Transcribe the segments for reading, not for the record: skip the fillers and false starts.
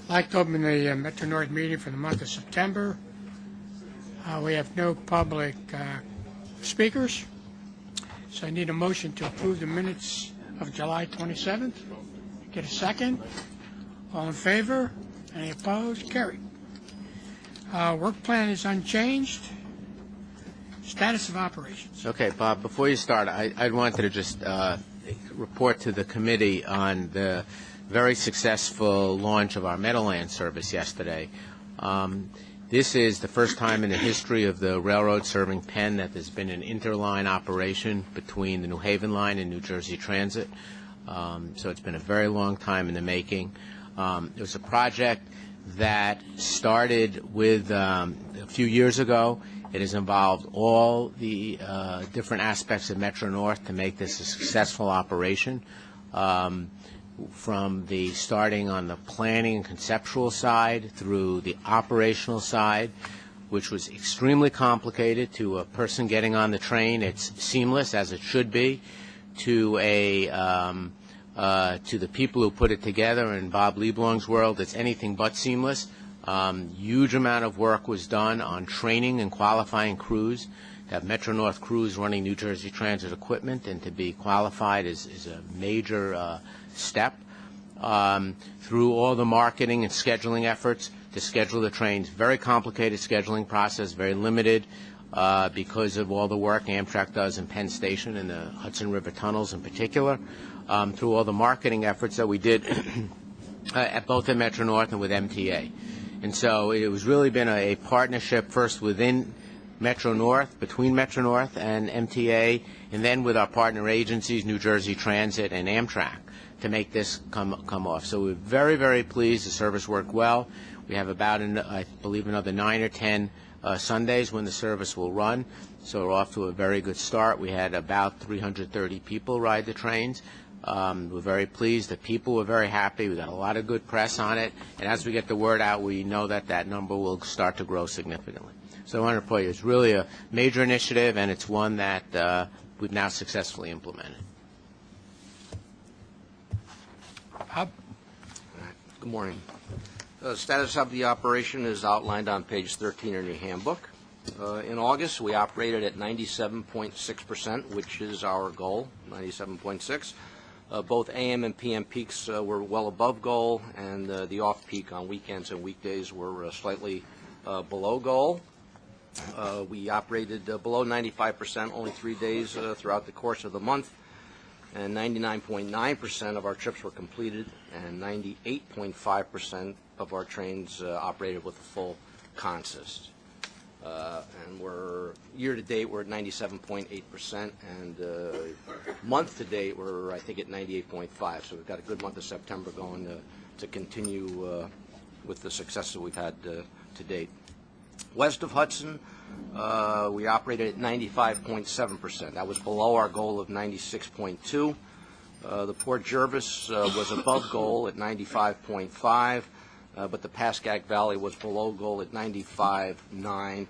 I'd like to open the Metro North meeting for the month of September. We have no public speakers, so I need a motion to approve the minutes of July 27th. Get a second. All in favor? Any opposed? Carried. Work plan is unchanged. Status of operations. Okay, Bob, before you start, I wanted to just report to the committee on the very successful launch of our Meadowland service yesterday. This is the first time in the history of the railroad serving Penn that there's been an interline operation between the New Haven line and New Jersey Transit. So it's been a very long time in the making. It was a project that started with a few years ago. It has involved all the different aspects of Metro North to make this a successful operation. From the starting on the planning and conceptual side through the operational side, which was extremely complicated, to a person getting on the train. It's seamless, as it should be, to the people who put it together. In Bob Lieblong's world, it's anything but seamless. Huge amount of work was done on training and qualifying crews. To have Metro North crews running New Jersey Transit equipment and to be qualified is a major step. Through all the marketing and scheduling efforts to schedule the trains. Very complicated scheduling process, very limited because of all the work Amtrak does in Penn Station and the Hudson River tunnels in particular. Through all the marketing efforts that we did at both at Metro North and with MTA. And so it was really been a partnership first within Metro North, between Metro North and MTA, and then with our partner agencies, New Jersey Transit and Amtrak, to make this come off. So we're very, very pleased. The service worked well. We have about, I believe, another 9 or 10 Sundays when the service will run. So we're off to a very good start. We had about 330 people ride the trains. We're very pleased. The people were very happy. We got a lot of good press on it. And as we get the word out, we know that that number will start to grow significantly. So I want to report you, it's really a major initiative, and it's one that we've now successfully implemented. Bob? Good morning. The status of the operation is outlined on page 13 in your handbook. In August, we operated at 97.6%, which is our goal, 97.6. Both AM and PM peaks were well above goal, and the off-peak on weekends and weekdays were slightly below goal. We operated below 95% only 3 days throughout the course of the month, and 99.9% of our trips were completed, and 98.5% of our trains operated with a full consist. And we're year-to-date, we're at 97.8%, and month-to-date, we're, I think, at 98.5%. So we've got a good month of September going to continue with the success that we've had to date. West of Hudson, we operated at 95.7%. That was below our goal of 96.2%. The Port Jervis was above goal at 95.5%. But the Pascack Valley was below goal at 95.9.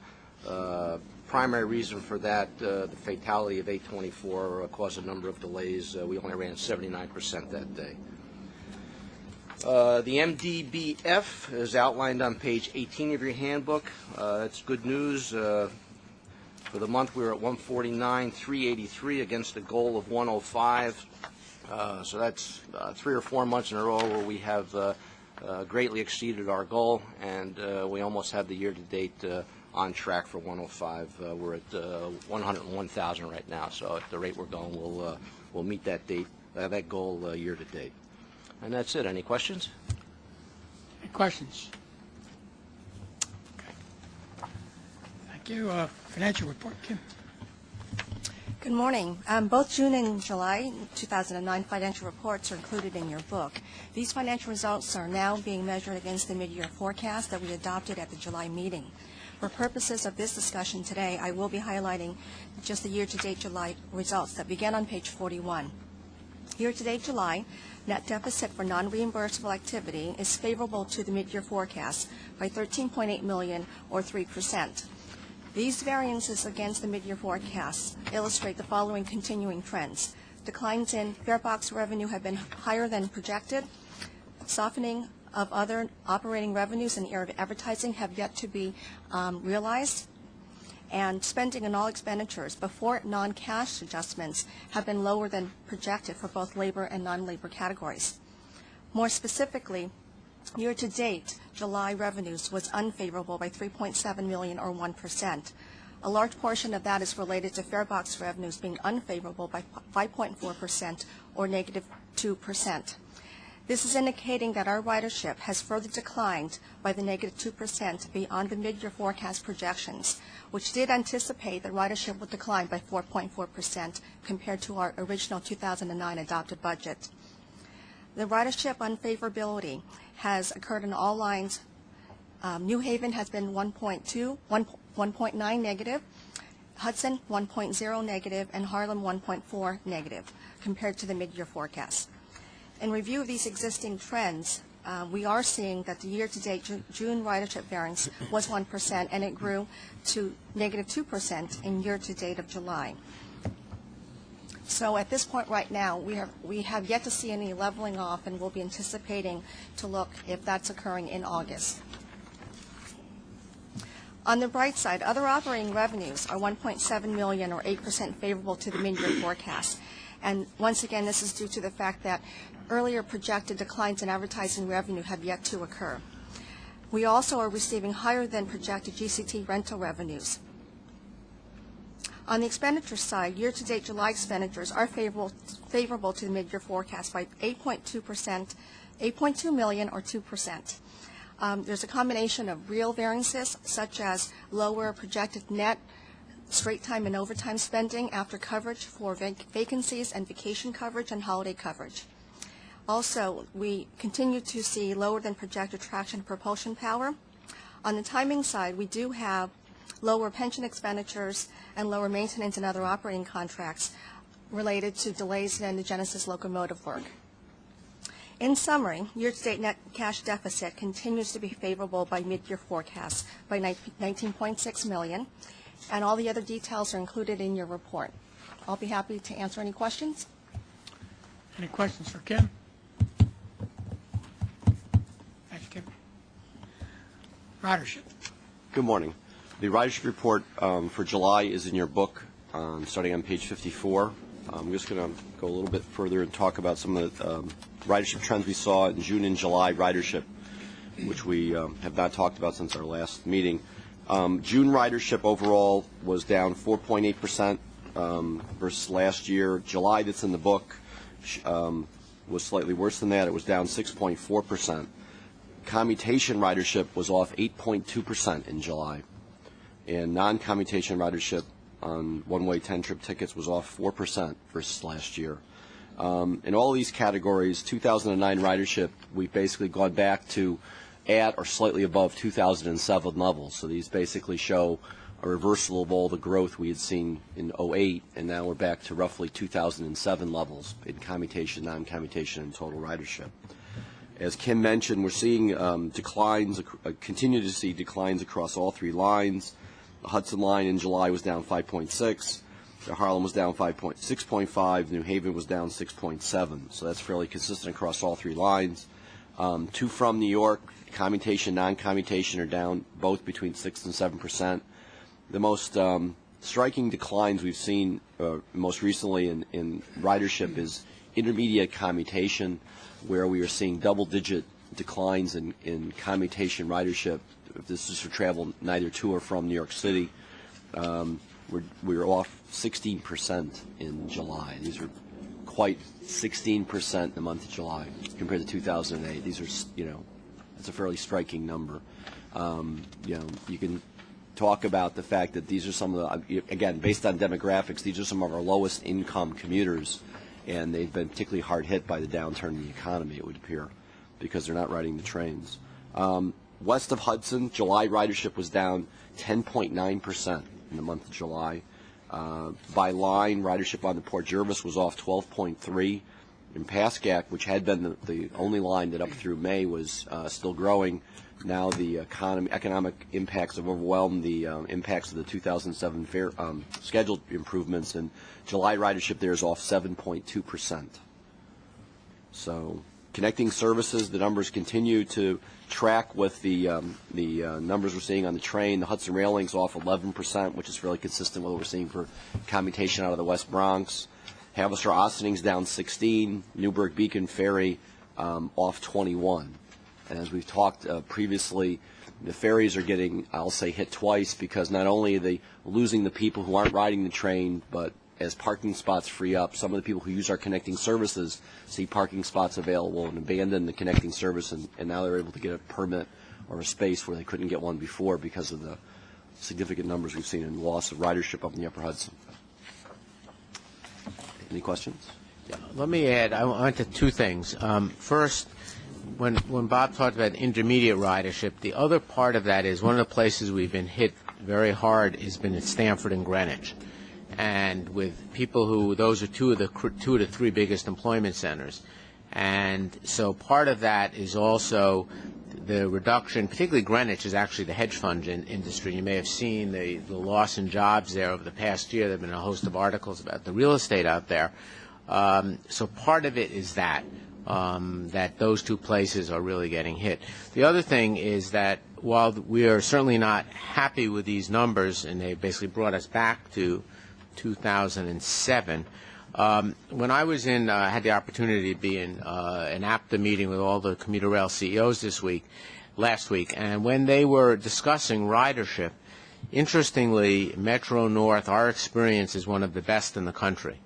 Primary reason for that, the fatality of 824 caused a number of delays. We only ran 79% that day. The MDBF is outlined on page 18 of your handbook. It's good news. For the month, we were at 149,383 against a goal of 105. So that's 3 or 4 months in a row where we have greatly exceeded our goal, and we almost have the year-to-date on track for 105. We're at 101,000 right now, so at the rate we're going, we'll meet that goal year-to-date. And that's it. Any questions? Any questions? Okay. Thank you. Financial report, Kim. Good morning. Both June and July 2009 financial reports are included in your book. These financial results are now being measured against the mid-year forecast that we adopted at the July meeting. For purposes of this discussion today, I will be highlighting just the year-to-date July results that begin on page 41. Year-to-date July, net deficit for non-reimbursable activity is favorable to the mid-year forecast by $13.8 million or 3%. These variances against the mid-year forecast illustrate the following continuing trends. Declines in fare box revenue have been higher than projected. Softening of other operating revenues in the area of advertising have yet to be realized. And spending in all expenditures before non-cash adjustments have been lower than projected for both labor and non-labor categories. More specifically, year-to-date, July revenues was unfavorable by $3.7 million or 1%. A large portion of that is related to fare box revenues being unfavorable by 5.4% or negative 2%. This is indicating that our ridership has further declined by the negative 2% beyond the mid-year forecast projections, which did anticipate that ridership would decline by 4.4% compared to our original 2009 adopted budget. The ridership unfavorability has occurred in all lines. New Haven has been 1.9 negative, Hudson 1.0 negative, and Harlem 1.4 negative compared to the mid-year forecast. In review of these existing trends, we are seeing that the year-to-date June ridership variance was 1%, and it grew to negative 2% in year-to-date of July. So at this point right now, we have yet to see any leveling off, and we'll be anticipating to look if that's occurring in August. On the bright side, other operating revenues are $1.7 million or 8% favorable to the mid-year forecast. And once again, this is due to the fact that earlier projected declines in advertising revenue have yet to occur. We also are receiving higher than projected GCT rental revenues. On the expenditure side, year-to-date July expenditures are favorable to the mid-year forecast by 8.2 million or 2%. There's a combination of real variances, such as lower projected net straight time and overtime spending after coverage for vacancies and vacation coverage and holiday coverage. Also, we continue to see lower than projected traction and propulsion power. On the timing side, we do have lower pension expenditures and lower maintenance and other operating contracts related to delays in the Genesis locomotive work. In summary, year-to-date net cash deficit continues to be favorable by mid-year forecast by $19.6 million, and all the other details are included in your report. I'll be happy to answer any questions. Any questions for Kim? Thanks, Kim. Ridership. Good morning. The ridership report for July is in your book, starting on page 54. I'm just going to go a little bit further and talk about some of the ridership trends we saw in June and July ridership, which we have not talked about since our last meeting. June ridership overall was down 4.8% versus last year. July, that's in the book, was slightly worse than that. It was down 6.4%. Commutation ridership was off 8.2% in July. And non-commutation ridership on one-way 10-trip tickets was off 4% versus last year. In all these categories, 2009 ridership, we've basically gone back to at or slightly above 2007 levels. So these basically show a reversal of all the growth we had seen in 2008, and now we're back to roughly 2007 levels in commutation, non-commutation, and total ridership. As Kim mentioned, we're seeing declines, continue to see declines across all three lines. The Hudson line in July was down 5.6. The Harlem was down 6.5. New Haven was down 6.7. So that's fairly consistent across all three lines. To from New York, commutation, non-commutation are down both between 6 and 7%. The most striking declines we've seen most recently in ridership is intermediate commutation, where we are seeing double-digit declines in commutation ridership. This is for travel neither to or from New York City. We're off 16% in July. These are quite 16% in the month of July compared to 2008. These are, it's a fairly striking number. You can talk about the fact that these are some of the, again, based on demographics, these are some of our lowest income commuters, and they've been particularly hard hit by the downturn in the economy, it would appear, because they're not riding the trains. West of Hudson, July ridership was down 10.9% in the month of July. By line, ridership on the Port Jervis was off 12.3%. In Pascack, which had been the only line that up through May was still growing, now the economic impacts have overwhelmed the impacts of the 2007 fare scheduled improvements, and July ridership there is off 7.2%. So Connecting services, the numbers continue to track with the numbers we're seeing on the train. The Hudson Railing's off 11%, which is fairly consistent with what we're seeing for commutation out of the West Bronx. Haverstraw Ostening's down 16. Newburgh Beacon Ferry off 21. And as we've talked previously, the ferries are getting, I'll say, hit twice, because not only are they losing the people who aren't riding the train, but as parking spots free up, some of the people who use our connecting services see parking spots available and abandon the connecting service, and now they're able to get a permit or a space where they couldn't get one before because of the significant numbers we've seen in loss of ridership up in the Upper Hudson. Any questions? Yeah, let me add, I went to two things. First, when Bob talked about intermediate ridership, the other part of that is one of the places we've been hit very hard has been at Stamford and Greenwich. And with people who, those are two of the three biggest employment centers. And so part of that is also the reduction, particularly Greenwich is actually the hedge fund industry. You may have seen the loss in jobs there over the past year. There have been a host of articles about the real estate out there. So part of it is that those two places are really getting hit. The other thing is that while we are certainly not happy with these numbers, and they basically brought us back to 2007. When I was had the opportunity to be in an APTA meeting with all the commuter rail CEOs last week, and when they were discussing ridership, interestingly, Metro North, our experience is one of the best in the country.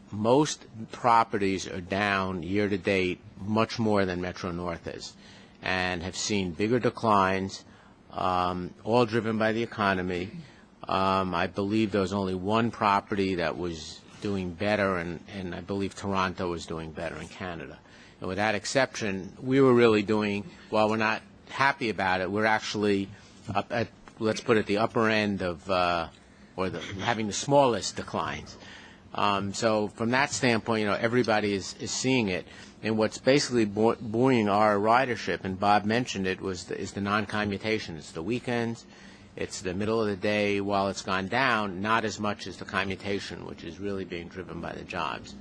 Most properties are down year to date much more than Metro North is, and have seen bigger declines, all driven by the economy. I believe there was only one property that was doing better, and I believe Toronto was doing better in Canada. And with that exception, we were really doing, while we're not happy about it, we're actually up at, let's put it, the upper end of, having the smallest declines. So from that standpoint, everybody is seeing it. And what's basically buoying our ridership, and Bob mentioned it, is the non-commutation. It's the weekends. It's the middle of the day. While it's gone down, not as much as the commutation, which is really being driven by the jobs.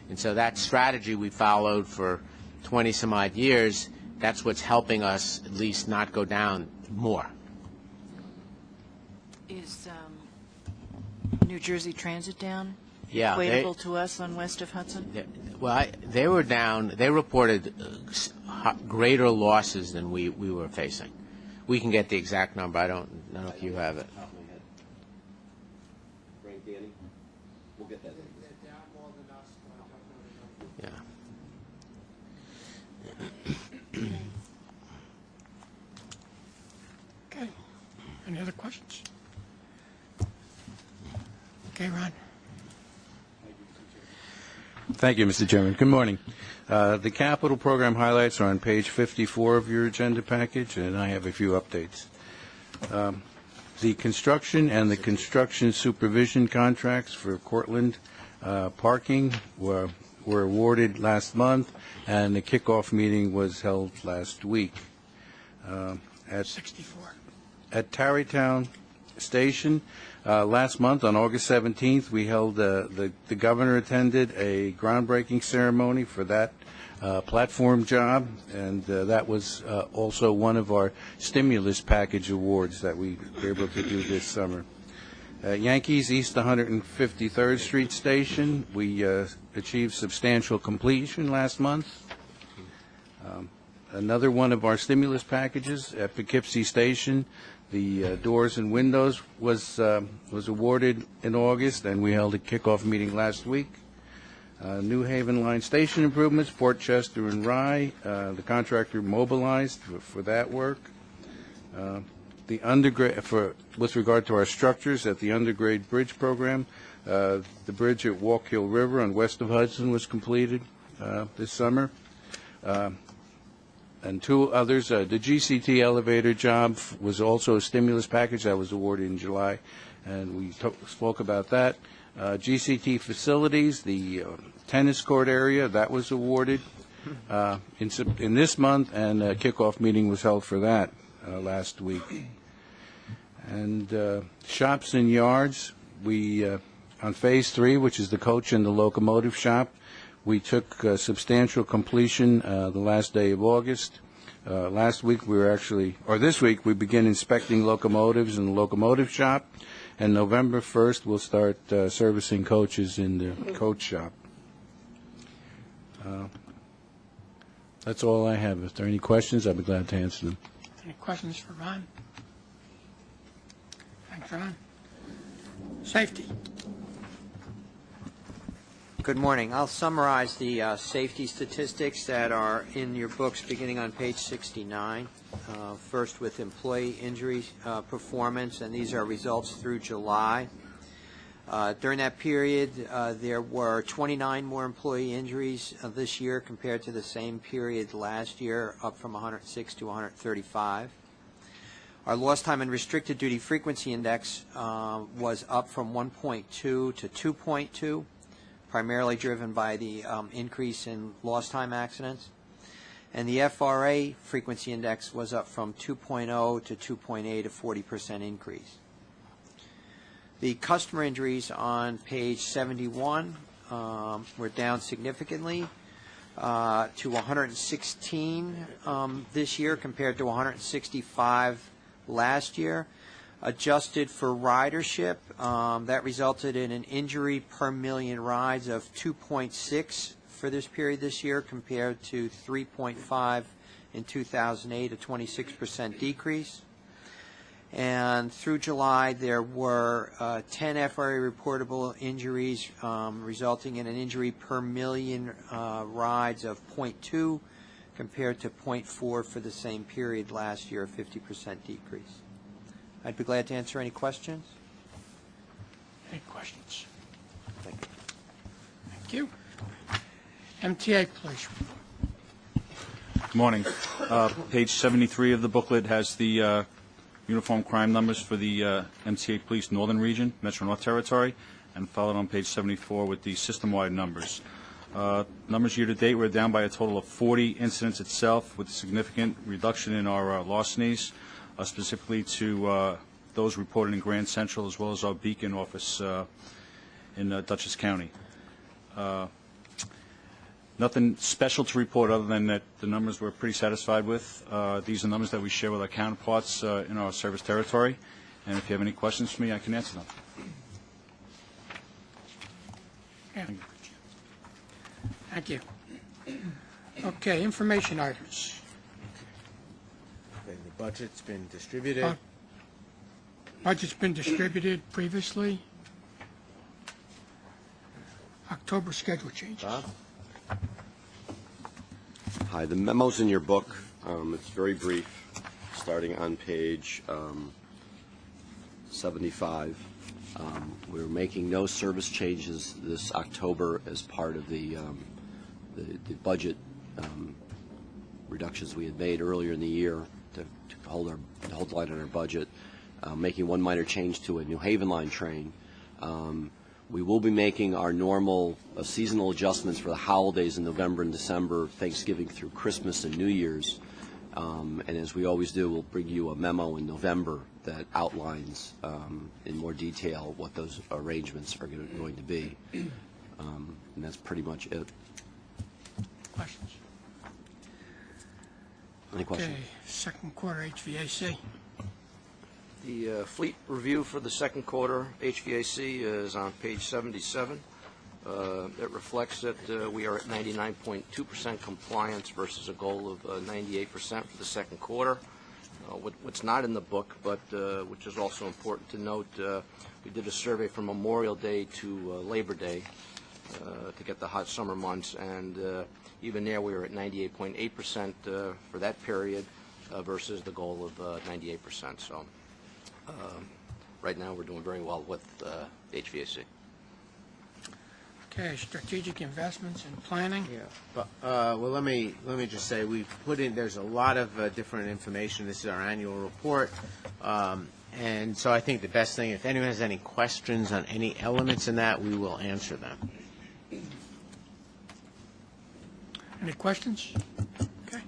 And so that strategy we followed for 20-some-odd years, that's what's helping us at least not go down more. Is New Jersey Transit down? Yeah. Equatable to us on west of Hudson? They were down. They reported greater losses than we were facing. We can get the exact number. I don't know if you have it. Frank, Danny, we'll get that. Yeah. Okay. Any other questions? Okay, Ron. Thank you, Mr. Chairman. Good morning. The capital program highlights are on page 54 of your agenda package, and I have a few updates. The construction and the construction supervision contracts for Cortlandt parking were awarded last month, and the kickoff meeting was held last week. At 64. At Tarrytown Station, last month on August 17th, we held the governor attended a groundbreaking ceremony for that platform job, and that was also one of our stimulus package awards that we were able to do this summer. Yankees East 153rd Street Station, we achieved substantial completion last month. Another one of our stimulus packages at Poughkeepsie Station, the doors and windows was awarded in August, and we held a kickoff meeting last week. New Haven Line station improvements, Port Chester and Rye, the contractor mobilized for that work. The undergrade, with regard to our structures at the undergrade bridge program, the bridge at Walk Hill River on west of Hudson was completed this summer. And two others, the GCT elevator job was also a stimulus package that was awarded in July, and we spoke about that. GCT facilities, the tennis court area, that was awarded in this month, and a kickoff meeting was held for that last week. And shops and yards, we on phase 3, which is the coach and the locomotive shop, We took substantial completion the last day of August. Last week we were this week we begin inspecting locomotives in the locomotive shop, and November 1st we'll start servicing coaches in the coach shop. That's all I have. If there are any questions, I'll be glad to answer them. Any questions for Ron? Thanks, Ron. Safety. Good morning. I'll summarize the safety statistics that are in your books beginning on page 69. First with employee injury performance, and these are results through July. During that period, there were 29 more employee injuries this year compared to the same period last year, up from 106 to 135. Our lost time and restricted duty frequency index was up from 1.2 to 2.2, primarily driven by the increase in lost time accidents. And the FRA frequency index was up from 2.0 to 2.8, a 40% increase. The customer injuries on page 71 were down significantly to 116 this year compared to 165 last year. Adjusted for ridership, that resulted in an injury per million rides of 2.6 for this period this year compared to 3.5 in 2008, a 26% decrease. And through July, there were 10 FRA reportable injuries, resulting in an injury per million rides of 0.2 compared to 0.4 for the same period last year, a 50% decrease. I'd be glad to answer any questions. Any questions? Thank you. Thank you. MTA, please. Good morning. Page 73 of the booklet has the uniform crime numbers for the MTA Police Northern Region, Metro North Territory, and followed on page 74 with the system-wide numbers. Numbers year-to-date were down by a total of 40 incidents itself, with a significant reduction in our larcenies, specifically to those reported in Grand Central as well as our Beacon office in Dutchess County. Nothing special to report other than that the numbers we're pretty satisfied with. These are numbers that we share with our counterparts in our service territory, and if you have any questions for me, I can answer them. Yeah. Thank you. Okay, information items. Okay, the budget's been distributed. Budget's been distributed previously. October schedule changes. Bob? Hi, the memo's in your book. It's very brief, starting on page 75. We're making no service changes this October as part of the budget reductions we had made earlier in the year to hold the line on our budget. Making one minor change to a New Haven line train. We will be making our normal seasonal adjustments for the holidays in November and December, Thanksgiving through Christmas and New Year's. And as we always do, we'll bring you a memo in November that outlines in more detail what those arrangements are going to be. And that's pretty much it. Questions? Any questions? Okay, second quarter HVAC. The fleet review for the second quarter HVAC is on page 77. It reflects that we are at 99.2% compliance versus a goal of 98% for the second quarter. What's not in the book, but which is also important to note, we did a survey from Memorial Day to Labor Day to get the hot summer months, and even there we were at 98.8% for that period versus the goal of 98%. So right now we're doing very well with HVAC. Okay, strategic investments and planning. Yeah. But, well, let me just say we've put in. There's a lot of different information. This is our annual report, and so I think the best thing, if anyone has any questions on any elements in that, we will answer them. Any questions? Okay.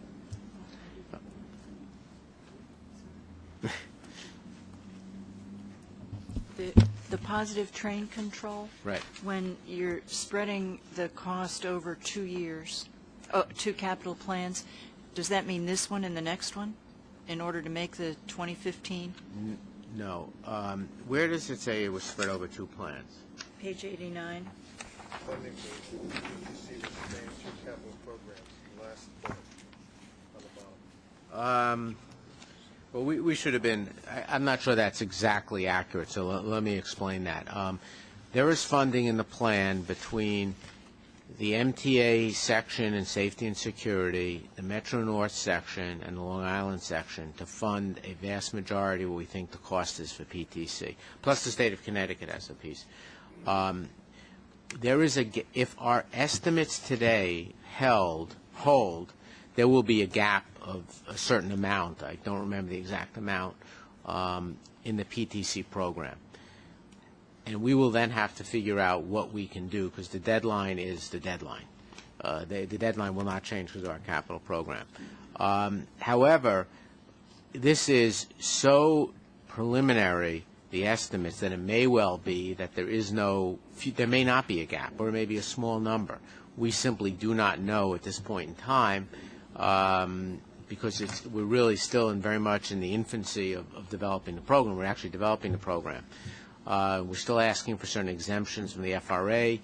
The positive train control, Right. when you're spreading the cost over 2 years, 2 capital plans, does that mean this one and the next one in order to make the 2015? No. Where does it say it was spread over 2 plans? Page 89. Funding for PTC was made through capital programs, the last bullet on the bottom. Well, we should have been, I'm not sure that's exactly accurate, so let me explain that. There is funding in the plan between the MTA section and safety and security, the Metro North section, and the Long Island section to fund a vast majority of what we think the cost is for PTC, plus the state of Connecticut has a piece. There is if our estimates today hold, there will be a gap of a certain amount. I don't remember the exact amount in the PTC program. And we will then have to figure out what we can do because the deadline is the deadline. The deadline will not change because of our capital program. However, this is so preliminary, the estimates, that it may well be that there may not be a gap, or it may be a small number. We simply do not know at this point in time because we're really still very much in the infancy of developing the program. We're actually developing the program. We're still asking for certain exemptions from the FRA.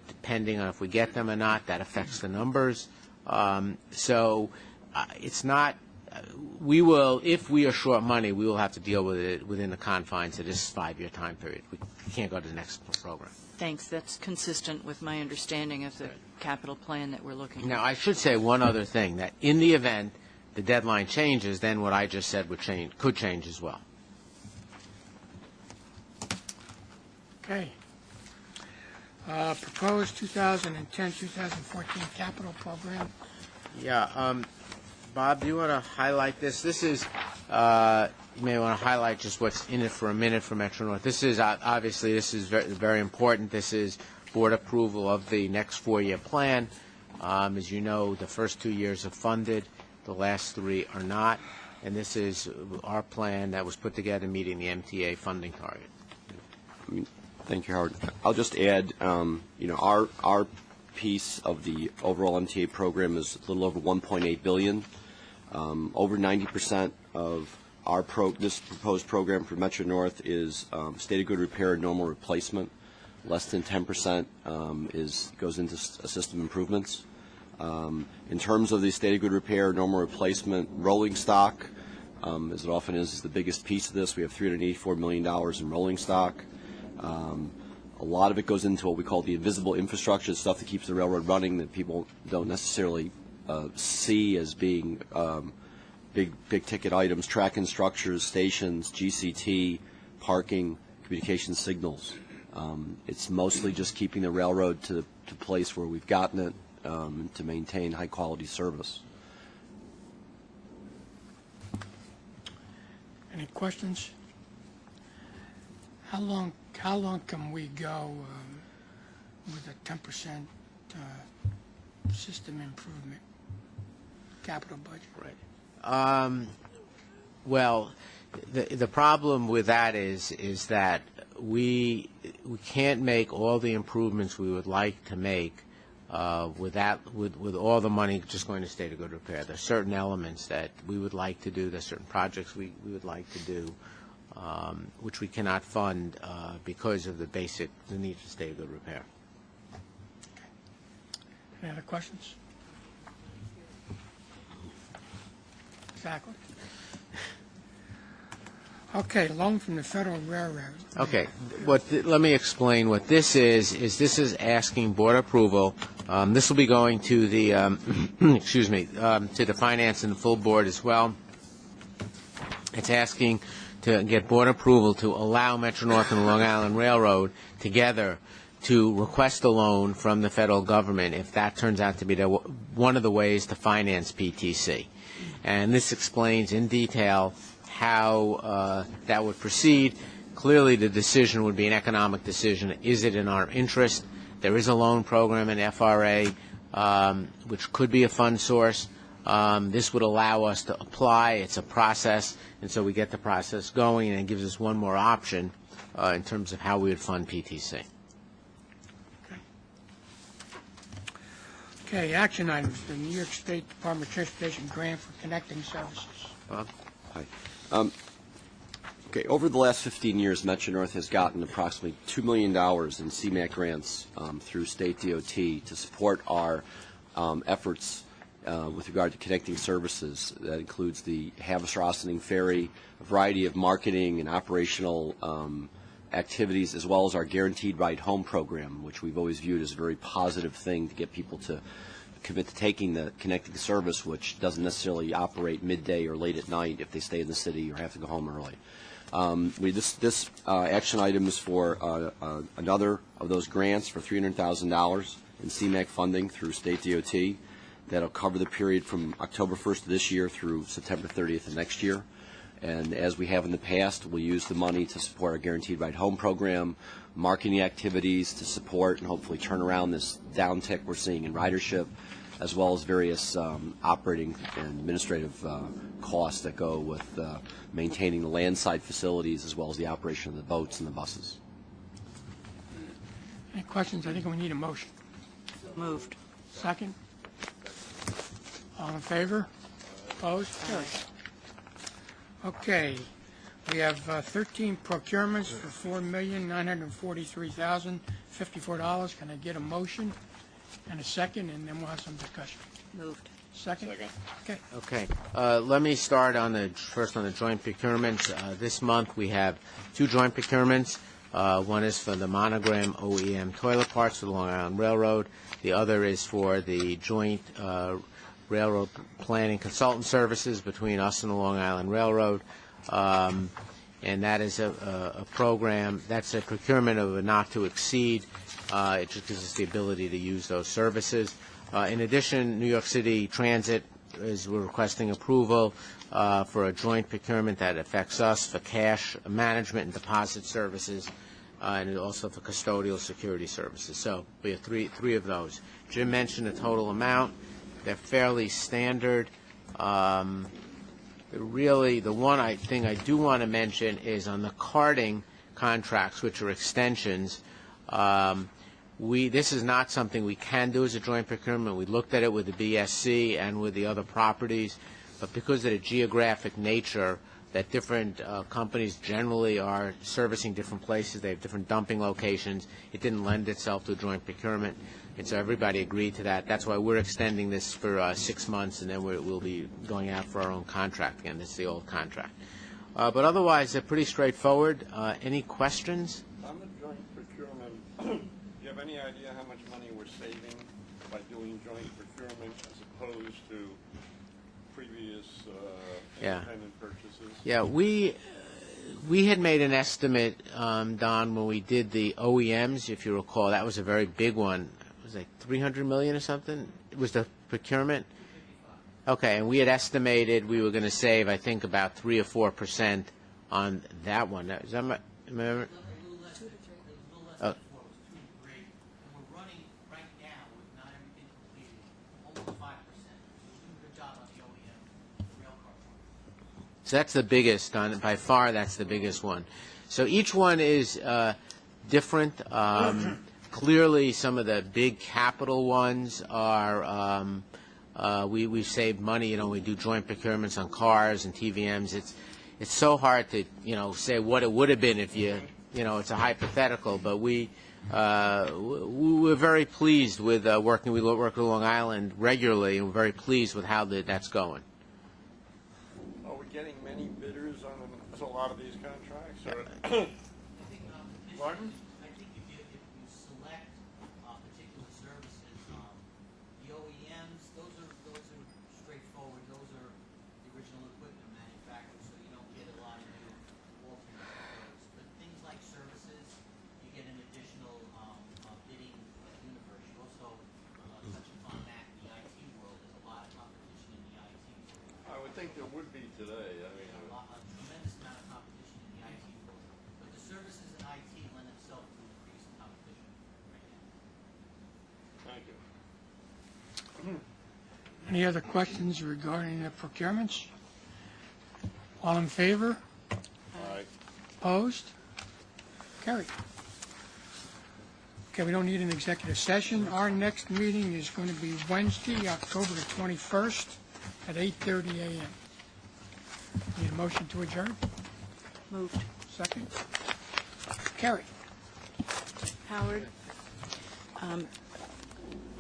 Depending on if we get them or not, that affects the numbers. So it's not, we will, if we are short money, we will have to deal with it within the confines of this 5-year time period. We can't go to the next program. Thanks. That's consistent with my understanding of the capital plan that we're looking at. Now, I should say one other thing, that in the event the deadline changes, then what I just said could change as well. Okay. Proposed 2010-2014 capital program. Yeah, Bob, do you want to highlight this? This is, you may want to highlight just what's in it for a minute for Metro North. This is, obviously, this is very, very important. This is board approval of the next 4-year plan. As you know, the first 2 years are funded. The last 3 are not. And this is our plan that was put together meeting the MTA funding target. Thank you, Howard. I'll just add, our piece of the overall MTA program is a little over $1.8 billion. Over 90% of this proposed program for Metro North is state of good repair and normal replacement. Less than 10% goes into system improvements. In terms of the state of good repair, normal replacement, rolling stock, as it often is the biggest piece of this. We have $384 million in rolling stock. A lot of it goes into what we call the invisible infrastructure, the stuff that keeps the railroad running that people don't necessarily see as being big ticket items, track and structures, stations, GCT, parking, communication signals. It's mostly just keeping the railroad to place where we've gotten it to maintain high quality service. Any questions? How long can we go with a 10% system improvement capital budget? Right. Well, the problem with that is that we can't make all the improvements we would like to make with all the money just going to state of good repair. There's certain elements that we would like to do. There's certain projects we would like to do, which we cannot fund because of the need for state of good repair. Okay. Any other questions? Exactly. Okay, loan from the Federal Railroad. Okay, let me explain what this is this is asking board approval. This will be going to the, to the finance and the full board as well. It's asking to get board approval to allow Metro North and the Long Island Railroad together to request a loan from the federal government if that turns out to be one of the ways to finance PTC. And this explains in detail how that would proceed. Clearly, the decision would be an economic decision. Is it in our interest? There is a loan program in FRA, which could be a fund source. This would allow us to apply. It's a process, and so we get the process going, and it gives us one more option in terms of how we would fund PTC. Okay, action items, the New York State Department of Transportation grant for connecting services. Bob? Hi. Okay, over the last 15 years, Metro-North has gotten approximately $2 million in CMAQ grants through state DOT to support our efforts with regard to connecting services. That includes the Havis-Rossending Ferry, a variety of marketing and operational activities, as well as our Guaranteed Ride Home program, which we've always viewed as a very positive thing to get people to commit to taking the connecting service, which doesn't necessarily operate midday or late at night if they stay in the city or have to go home early. This action item is for another of those grants for $300,000 in CMAQ funding through state DOT. That'll cover the period from October 1st of this year through September 30th of next year. And as we have in the past, we'll use the money to support our Guaranteed Ride Home program, marketing activities to support and hopefully turn around this downtick we're seeing in ridership, as well as various operating and administrative costs that go with maintaining the landside facilities as well as the operation of the boats and the buses. Any questions? I think we need a motion. Moved. Second? All in favor? Opposed? Carried. Okay, we have 13 procurements for $4,943,054. Can I get a motion and a second, and then we'll have some discussion? Moved. Second? Okay. Okay. Let me start first on the joint procurements. This month we have 2 joint procurements. One is for the Monogram OEM toilet parts for the Long Island Railroad. The other is for the joint railroad planning consultant services between us and the Long Island Railroad. And that is a program, that's a procurement of a not to exceed. It just gives us the ability to use those services. In addition, New York City Transit we're requesting approval for a joint procurement that affects us for cash management and deposit services, and also for custodial security services. So we have three of those. Jim mentioned the total amount. They're fairly standard. Really, the one thing I do want to mention is on the carding contracts, which are extensions. This is not something we can do as a joint procurement. We looked at it with the BSC and with the other properties, but because of the geographic nature that different companies generally are servicing different places, they have different dumping locations, it didn't lend itself to a joint procurement, and so everybody agreed to that. That's why we're extending this for 6 months, and then we'll be going out for our own contract again. This is the old contract. But otherwise, they're pretty straightforward. Any questions? On the joint procurement, do you have any idea how much money we're saving by doing joint procurement as opposed to previous independent purchases? Yeah, we had made an estimate, Don, when we did the OEMs, if you recall. That was a very big one. It was like $300 million or something. It was the procurement. Okay, and we had estimated we were going to save, I think, about 3 or 4% on that one. Is that my, remember? Oh. So that's the biggest, by far that's the biggest one. So each one is different. Clearly some of the big capital ones are, we've saved money, we do joint procurements on cars and TVMs. It's so hard to, say what it would have been if it's a hypothetical, but we're very pleased with working. We work with Long Island regularly, and we're very pleased with how that's going. Are we getting many bidders on a lot of these contracts? Or Martin? I think if you select particular services, the OEMs, those are straightforward. Those are the original equipment manufacturers, so you don't get a lot of new alternate those. But things like services, you get an additional bidding universe. You also touch upon that in the IT world. There's a lot of competition in the IT world. I would think there would be today. I mean, A tremendous amount of competition in the IT world. But the services in IT lend themselves to increased competition right now. thank you. Any other questions regarding the procurements? All in favor? Aye. Opposed? Carried. Okay, we don't need an executive session. Our next meeting is going to be Wednesday, October the 21st at 8:30 a.m. Need a motion to adjourn? Moved. Second? Carried. Howard,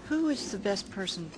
who is the best person